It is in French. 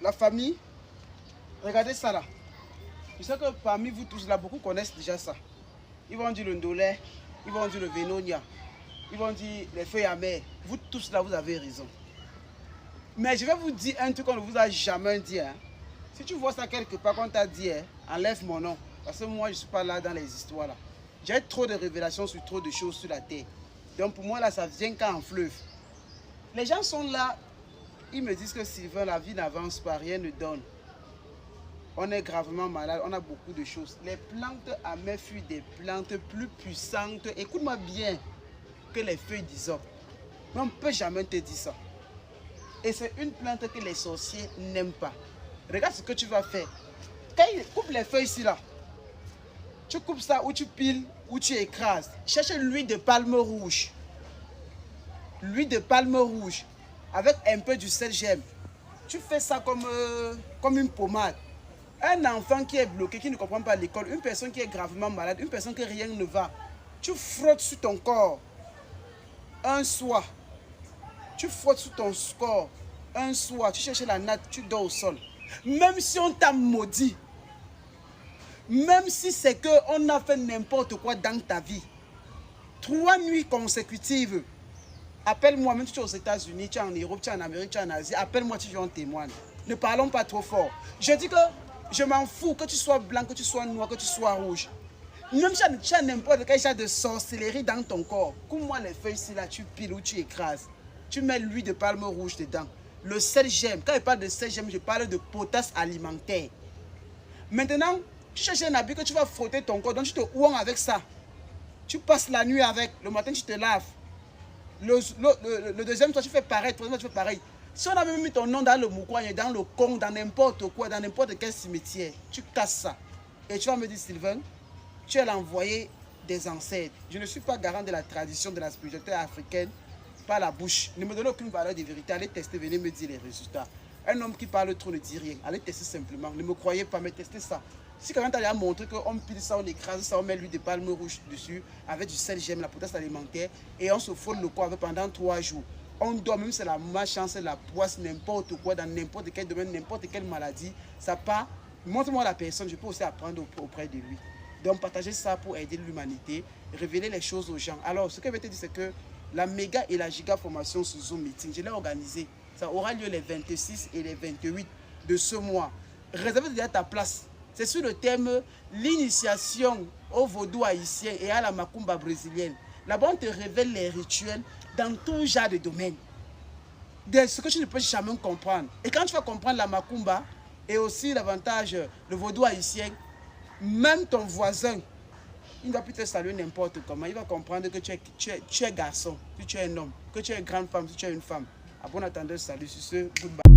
La famille, regardez ça là. Je sais que parmi vous tous là, beaucoup connaissent déjà ça. Ils vont dire le ndolé, ils vont dire le vénonia, ils vont dire les feuilles amères. Vous tous là, vous avez raison. Mais je vais vous dire un truc qu'on ne vous a jamais dit. Hein. Si tu vois ça quelque part qu'on t'a dit, hein, enlève mon nom. Parce que moi, je ne suis pas là dans les histoires là. J'ai trop de révélations sur trop de choses sur la terre. Donc pour moi là, ça vient qu'en fleuve. Les gens sont là, ils me disent que Sylvain, la vie n'avance pas, rien ne donne. On est gravement malade, on a beaucoup de choses. Les plantes amères fuient des plantes plus puissantes. Écoute-moi bien que les feuilles d'hysope. Mais on ne peut jamais te dire ça. Et c'est une plante que les sorciers n'aiment pas. Regarde ce que tu vas faire. Quand ils coupent les feuilles ici là, tu coupes ça ou tu piles ou tu écrases. Cherche l'huile de palme rouge. L'huile de palme rouge avec un peu du sel gemme. Tu fais ça comme une pommade. Un enfant qui est bloqué, qui ne comprend pas l'école, une personne qui est gravement malade, une personne que rien ne va, tu frottes sur ton corps un soir. Tu frottes sur ton corps un soir, tu cherches la natte, tu dors au sol. Même si on t'a maudit, même si c'est qu'on a fait n'importe quoi dans ta vie, 3 nuits consécutives, appelle-moi, même si tu es aux États-Unis, tu es en Europe, tu es en Amérique, tu es en Asie, appelle-moi, tu en témoignes. Ne parlons pas trop fort. Je dis que je m'en fous que tu sois blanc, que tu sois noir, que tu sois rouge. Même si tu as n'importe quel genre de sorcellerie dans ton corps, comme moi les feuilles ici là, tu piles ou tu écrases. Tu mets l'huile de palme rouge dedans. Le sel gemme. Quand je parle de sel gemme, je parle de potasse alimentaire. Maintenant, tu cherches un habit que tu vas frotter ton corps, donc tu te ouangs avec ça. Tu passes la nuit avec, le matin tu te laves. Le deuxième soir, tu fais pareil, le troisième soir, tu fais pareil. Si on a même mis ton nom dans le moukouagne, dans le con, dans n'importe quoi, dans n'importe quel cimetière, tu casses ça. Et tu vas me dire, Sylvain, tu es l'envoyé des ancêtres. Je ne suis pas garant de la tradition de la spiritualité africaine par la bouche. Ne me donnez aucune valeur de vérité. Allez tester, venez me dire les résultats. Un homme qui parle trop ne dit rien. Allez tester simplement. Ne me croyez pas, mais testez ça. Si quelqu'un t'a montré qu'on pile ça, on écrase ça, on met l'huile de palme rouge dessus, avec du sel gemme, la potasse alimentaire, et on se frôle le corps avec pendant 3 jours. On dort, même si c'est la malchance, la poisse, n'importe quoi, dans n'importe quel domaine, n'importe quelle maladie, ça part. Montre-moi la personne, je peux aussi apprendre auprès de lui. Donc partagez ça pour aider l'humanité, révéler les choses aux gens. Alors, ce que je vais te dire, c'est que la méga et la giga formation sur Zoom Meeting, je l'ai organisée. Ça aura lieu les 26 et les 28 de ce mois. Réserve déjà ta place. C'est sur le thème l'initiation au vaudou haïtien et à la macumba brésilienne. Là-bas, on te révèle les rituels dans tout genre de domaine. De ce que tu ne peux jamais comprendre. Et quand tu vas comprendre la macumba et aussi l'avantage, le vaudou haïtien, même ton voisin, il ne va plus te saluer n'importe comment. Il va comprendre que tu es garçon, que tu es un homme, que tu es une grande femme, que tu es une femme. À bon attendeur, salut sur ce, goodbye.